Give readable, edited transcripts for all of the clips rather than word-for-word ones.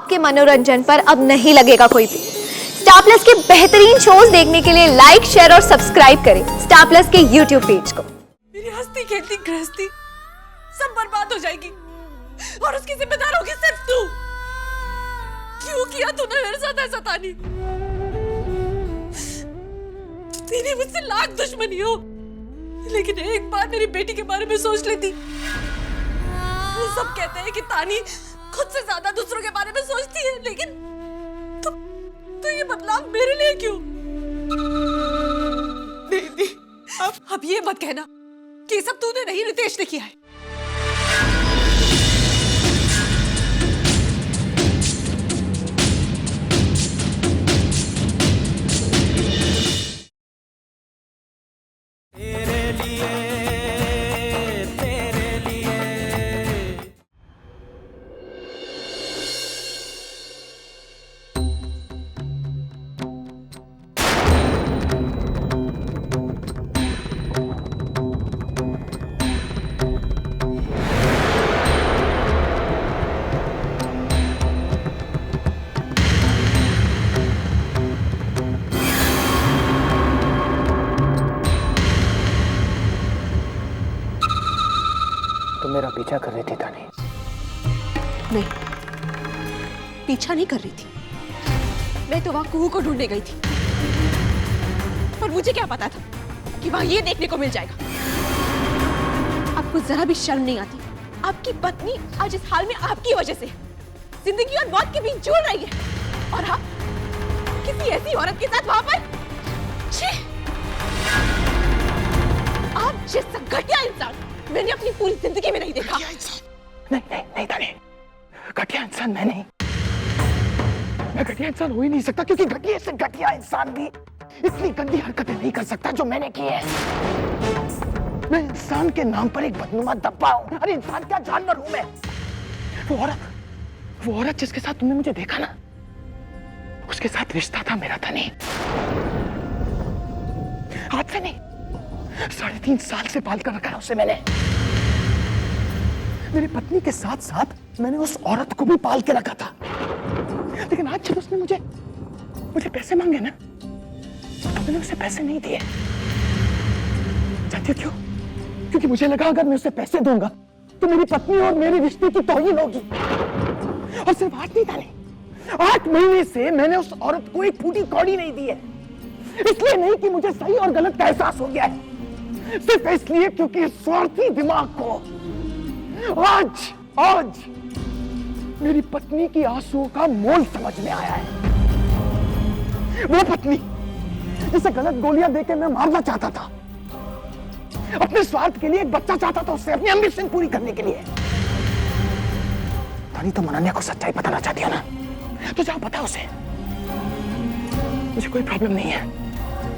आपके मनोरंजन पर अब नहीं लगेगा कोई भी। स्टार प्लस के बेहतरीन शोज देखने के लिए लाइक, शेयर और सब्सक्राइब करें स्टार प्लस के यूट्यूब पेज को। मेरी हंसती खेलती गृहस्थी सब बर्बाद हो जाएगी और उसकी जिम्मेदार होगी सिर्फ तू। क्यों किया तूने मेरे साथ ऐसा तानी? तेरी मुझसे लाख दुश्मनी हो, लेकिन एक बार मेरी बेटी के बारे में सोच लेती। सब कहते हैं कि तानी खुद से ज्यादा दूसरों के बारे में सोचती है, लेकिन तो ये बदलाव मेरे लिए क्यों? दीदी, अब ये मत कहना कि सब तूने नहीं, रितेश ने किया है। तुम मेरा पीछा कर रही थी तानी? नहीं, पीछा नहीं कर रही थी। मैं तो वहां कुहू को ढूंढने गई थी, पर मुझे क्या पता था कि वहां ये देखने को मिल जाएगा। आपको जरा भी शर्म नहीं आती? आपकी पत्नी आज इस हाल में आपकी वजह से जिंदगी और मौत के बीच झूल रही है, और आप किसी ऐसी औरत के साथ वहां पर। छी! आप जैसा घटिया इंसान मैंने अपनी पूरी जिंदगी में नहीं देखा। नहीं नहीं नहीं तानी, घटिया इंसान मैं नहीं। मैं घटिया इंसान हो ही नहीं सकता, क्योंकि घटिया से घटिया इंसान भी इतनी गंदी हरकतें नहीं कर सकता जो मैंने की है। मैं इंसान के नाम पर एक बदनुमा डब्बा हूं। अरे इंसान क्या, जानवर हूं मैं। वो औरत जिसके साथ तुमने मुझे देखा ना, उसके साथ रिश्ता था मेरा तानी। आज से नहीं, 3.5 साल से पाल कर रखा है उसे मैंने। मेरी पत्नी के साथ साथ मैंने उस औरत को भी पाल के रखा था, लेकिन आज जब उसने मुझे पैसे मांगे ना, तो मैंने उसे पैसे नहीं दिए। जानती हो क्यों? क्योंकि मुझे लगा अगर मैं उसे पैसे दूंगा तो मेरी पत्नी और मेरे रिश्ते की तौहीन होगी। और सिर्फ 8 नहीं था, 8 महीने से मैंने उस औरत को एक फूटी कौड़ी नहीं दी है। इसलिए नहीं कि मुझे सही और गलत का एहसास हो गया है, सिर्फ इसलिए क्योंकि स्वार्थी दिमाग को आज मेरी पत्नी की आंसुओं का मोल समझ में आया है। वो पत्नी जिसे गलत गोलियां देकर मैं मारना चाहता था, अपने स्वार्थ के लिए एक बच्चा चाहता था उससे, अपनी एम्बिशन पूरी करने के लिए। तानी, तुम अनन्या को सच्चाई बताना चाहती हो ना, तो जाओ बता उसे। मुझे कोई प्रॉब्लम नहीं है,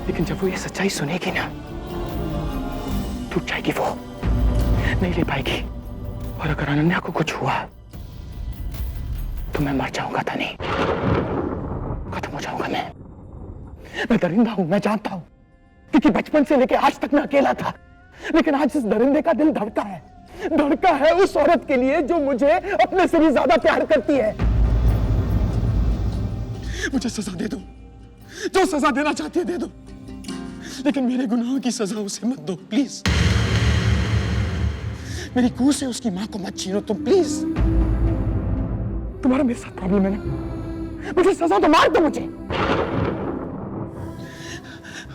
लेकिन जब वो ये सच्चाई सुनेगी ना, टूट जाएगी, वो नहीं ले पाएगी। और अगर अनन्या को कुछ हुआ तो मैं मर जाऊंगा तानी, खत्म हो जाऊंगा मैं दरिंदा हूं, मैं जानता हूं, क्योंकि बचपन से लेकर आज तक मैं अकेला था। लेकिन आज इस दरिंदे का दिल धड़का है उस औरत के लिए जो मुझे अपने से भी ज्यादा प्यार करती है। मुझे सजा दे दो, जो सजा देना चाहती है दे दो, लेकिन मेरे गुनाहों की सजा उसे मत दो प्लीज। मेरी कुह से उसकी मां को मत छीनो तुम प्लीज। तुम्हारा मेरे साथ प्रॉब्लम है ना, मुझे सजा तो मार दो मुझे।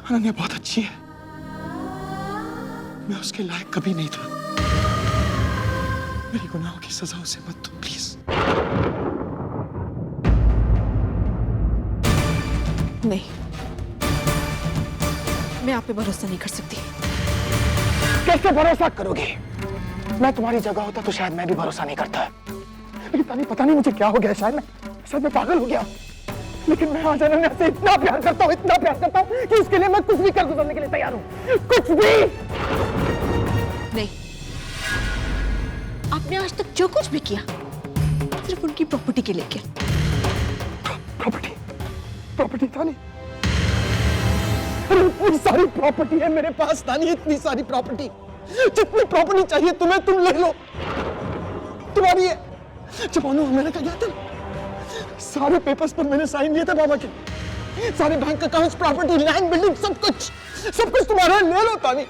अनन्या बहुत अच्छी है, मैं उसके लायक कभी नहीं था। मेरी गुनाहों की सजा उसे मत दो प्लीज। नहीं, मैं आप पे भरोसा नहीं कर सकती। कैसे भरोसा करोगी? मैं तुम्हारी जगह होता तो शायद मैं भी भरोसा नहीं करता, लेकिन पता नहीं मुझे क्या हो गया। शायद मैं पागल हो गया, लेकिन मैं आज अनन्या से इतना प्यार करता हूँ कि उसके लिए मैं कुछ भी कर गुजरने के लिए तैयार हूँ, कुछ भी। नहीं, आपने आज तक जो कुछ भी किया सिर्फ उनकी प्रॉपर्टी के लिए किया। प्रॉपर्टी था नहीं, इतनी सारी प्रॉपर्टी है मेरे पास तानी, इतनी सारी प्रॉपर्टी, जितनी प्रॉपर्टी चाहिए तुम्हें तुम ले लो, तुम्हारी है। जब मैंने कहा था सारे पेपर्स पर मैंने साइन लिए थे बाबा के। सारे bank accounts, property, land, building, सब कुछ तुम्हारा। ले लो तानी।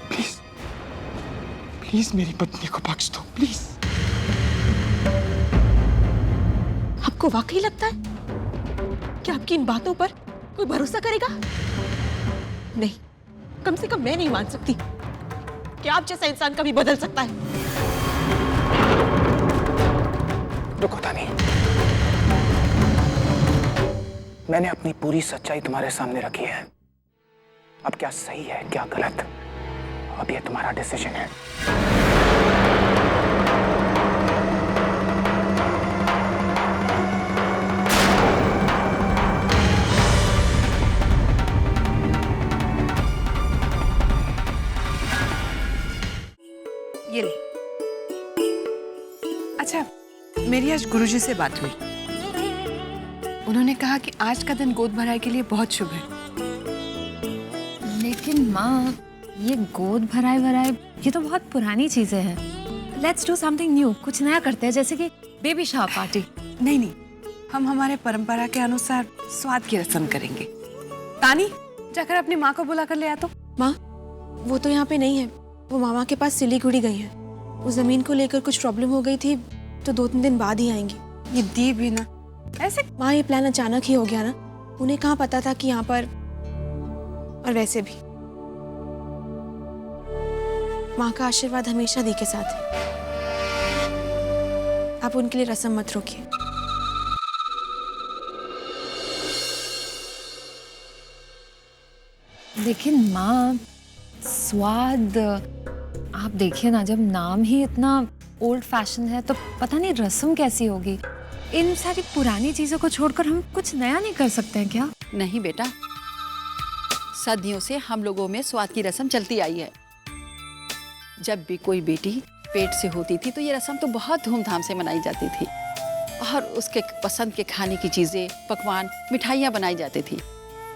प्लीज प्लीज मेरी पत्नी को बख्श दो, प्लीज। आपको वाकई लगता है कि आपकी इन बातों पर कोई भरोसा करेगा? नहीं, कम से कम मैं नहीं मान सकती कि आप जैसा इंसान कभी बदल सकता है। रुको तानी, मैंने अपनी पूरी सच्चाई तुम्हारे सामने रखी है। अब क्या सही है क्या गलत, अब ये तुम्हारा डिसीजन है। ये ले। अच्छा, मेरी आज गुरुजी से बात हुई। उन्होंने कहा कि आज का दिन गोद भराई के लिए बहुत शुभ है। लेकिन माँ, ये गोद भराई ये तो बहुत पुरानी चीजें हैं। लेट्स डू समथिंग न्यू, कुछ नया करते हैं, जैसे कि बेबी शावर पार्टी। नहीं, हम हमारे परंपरा के अनुसार स्वाद की रस्म करेंगे। तानी, जाकर अपनी माँ को बुला कर ले आ। तो माँ, वो तो यहाँ पे नहीं है, वो मामा के पास सिलीगुड़ी गई है। उस जमीन को लेकर कुछ प्रॉब्लम हो गई थी, तो 2-3 दिन बाद ही आएंगी। ये दी भी ना ऐसे। माँ, ये प्लान अचानक ही हो गया ना, उन्हें कहाँ पता था कि यहाँ पर। और वैसे भी माँ का आशीर्वाद हमेशा दी के साथ है। आप उनके लिए रस्म मत रोकिए। लेकिन माँ, स्वाद, आप देखिए ना, जब नाम ही इतना ओल्ड फैशन है तो पता नहीं रस्म कैसी होगी। इन सारी पुरानी चीजों को छोड़कर हम कुछ नया नहीं कर सकते हैं क्या? नहीं बेटा, सदियों से हम लोगों में स्वाद की रस्म चलती आई है। जब भी कोई बेटी पेट से होती थी तो ये रस्म तो बहुत धूमधाम से मनाई जाती थी और उसके पसंद के खाने की चीजें, पकवान, मिठाइयाँ बनाई जाती थी।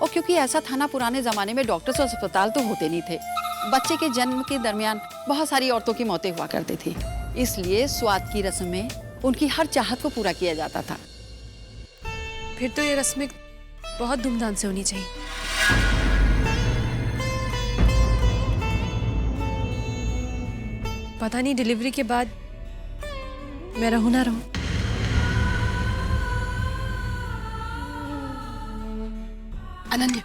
और क्योंकि ऐसा था ना, पुराने जमाने में डॉक्टर्स और अस्पताल तो होते नहीं थे, बच्चे के जन्म के दरमियान बहुत सारी औरतों की मौतें हुआ करती थी, इसलिए स्वाद की रस्म में उनकी हर चाहत को पूरा किया जाता था। फिर तो ये रस्में बहुत धूमधाम से होनी चाहिए। पता नहीं डिलीवरी के बाद मैं रहूं ना रहूं। अनन्या,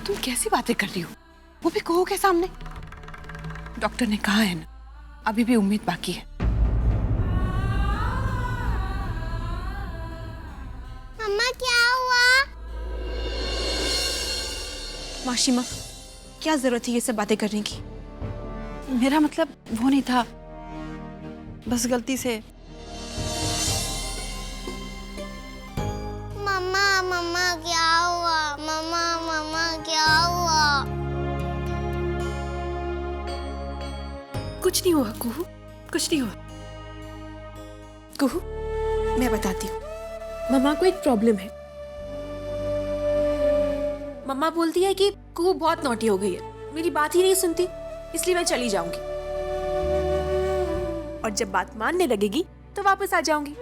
तुम कैसी बातें कर रही हो? वो भी कुहू के सामने। डॉक्टर ने कहा है ना, अभी भी उम्मीद बाकी है। मम्मा क्या हुआ? माशिमा, क्या जरूरत है ये सब बातें करने की? मेरा मतलब वो नहीं था, बस गलती से। मम्मा मम्मा क्या हुआ? मम्मा मम्मा क्या हुआ? कुछ नहीं हुआ कुहू, कुछ नहीं हुआ। कुहू, मैं बताती हूँ। मम्मा को एक प्रॉब्लम है। मम्मा बोलती है कि कुहू बहुत नॉटी हो गई है, मेरी बात ही नहीं सुनती, इसलिए मैं चली जाऊंगी। और जब बात मानने लगेगी तो वापस आ जाऊंगी।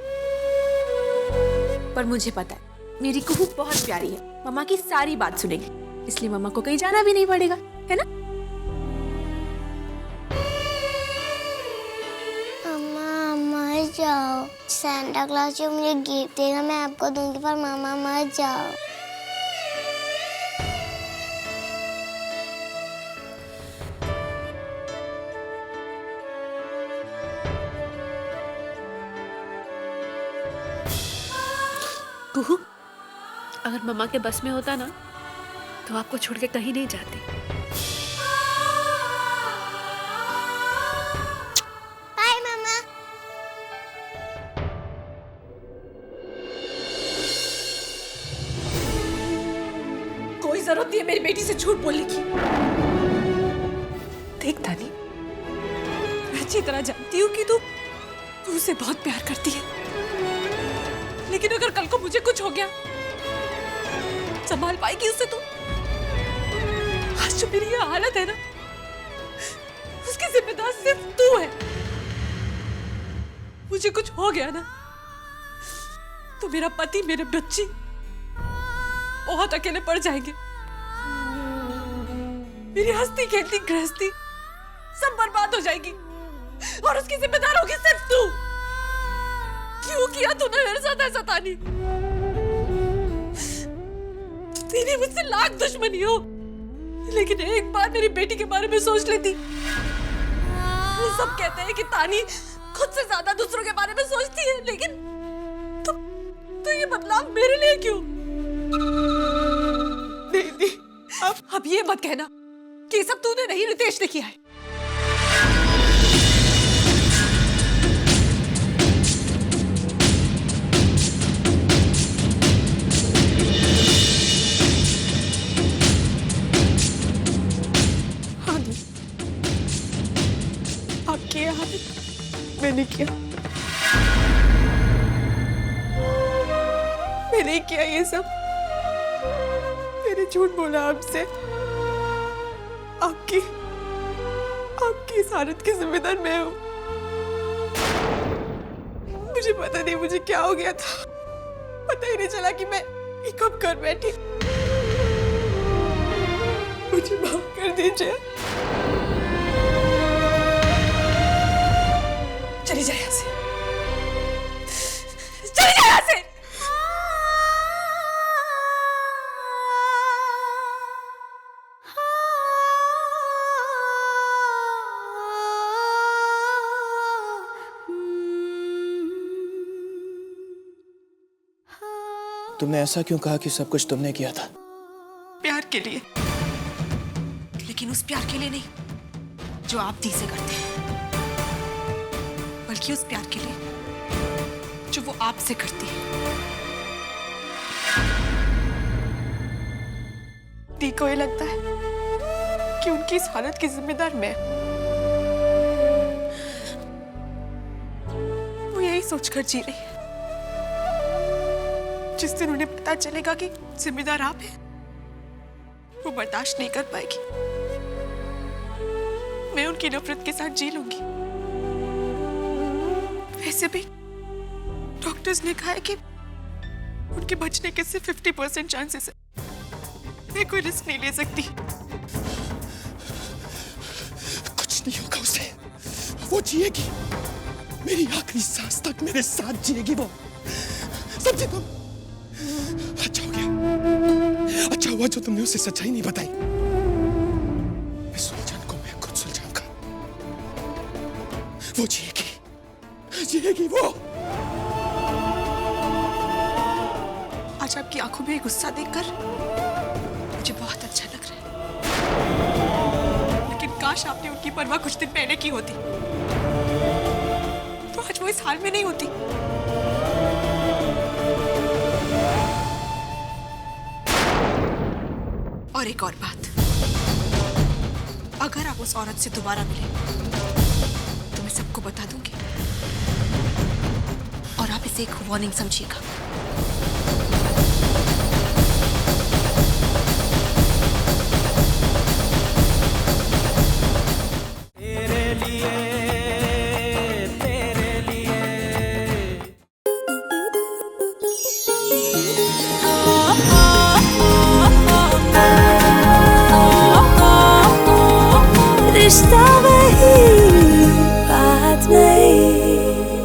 पर मुझे पता है मेरी कुहू बहुत प्यारी है, मम्मा की सारी बात सुनेगी, इसलिए मम्मा को कहीं जाना भी नहीं पड़ेगा, है ना? मम्मा मत जाओ, सैंटा क्लॉज जो मुझे गिफ्ट देगा मैं आपको दूंगी, पर मम्मा मत जाओ। कुहू, अगर मम्मा के बस में होता ना तो आपको छोड़ के कहीं नहीं जाती। बाय मम्मा। कोई जरूरत नहीं है मेरी बेटी से झूठ बोलने की। देख तानी, मैं अच्छी तरह जानती हूँ कि तू उसे बहुत प्यार करती है, लेकिन अगर कल को मुझे कुछ हो गया, संभाल पाएगी उससे तू? आज जो मेरी ये हालत है ना, उसकी जिम्मेदार सिर्फ तू है। मुझे कुछ हो गया ना तो मेरा पति, मेरे बच्चे बहुत अकेले पड़ जाएंगे। मेरी हंसती खेलती गृहस्थी सब बर्बाद हो जाएगी और उसकी जिम्मेदार होगी सिर्फ तू। क्यों किया तूने मेरे साथ ऐसा तानी? तेरी मुझसे लाख दुश्मनी हो, लेकिन एक बार मेरी बेटी के बारे में सोच लेती। सब कहते हैं कि तानी खुद से ज्यादा दूसरों के बारे में सोचती है, लेकिन तो ये बदलाव मेरे लिए क्यों? नहीं, अब ये मत कहना कि ये सब तूने नहीं, रितेश ने किया है। हाँ, आप किया, मैंने किया। मैंने ही किया ये सब। मैंने झूठ बोला आपसे। आपकी इस हालत की जिम्मेदार मैं हूँ। मुझे पता नहीं मुझे क्या हो गया था। पता ही नहीं चला कि मैं ये कब कर बैठी। मुझे माफ कर दीजिए। चली जाए यहाँ से, चली जाए यहाँ से। तुमने ऐसा क्यों कहा कि सब कुछ तुमने किया था? प्यार के लिए, लेकिन उस प्यार के लिए नहीं जो आप दी से करते हैं, बल्कि उस प्यार के लिए जो वो आपसे करती है। दी को ये लगता है कि उनकी इस हालत की जिम्मेदार मैं। वो यही सोचकर जी रही है। जिस दिन उन्हें पता चलेगा कि जिम्मेदार आप हैं, वो बर्दाश्त नहीं कर पाएगी। मैं उनकी नफरत के साथ जी लूंगी। वैसे भी डॉक्टर्स ने कहा है कि उनके बचने के सिर्फ 50% चांसेस है। मैं कोई रिस्क नहीं ले सकती। कुछ नहीं होगा उसे, वो जिएगी। मेरी आखिरी सांस तक मेरे साथ जिएगी वो, समझे तुम? अच्छा हो गया, अच्छा हुआ जो तुमने उसे सच्चाई नहीं बताई। इस उलझन को मैं खुद सुलझाऊंगा। वो जिएगी वो। आज आपकी आंखों में गुस्सा देखकर मुझे बहुत अच्छा लग रहा है, लेकिन काश आपने उनकी परवाह कुछ दिन पहले की होती, तो आज वो इस हाल में नहीं होती। और एक और बात, अगर आप उस औरत से दोबारा मिले तो मैं सबको बता दूंगी, और आप इसे एक वार्निंग समझिएगा। तेरे लिए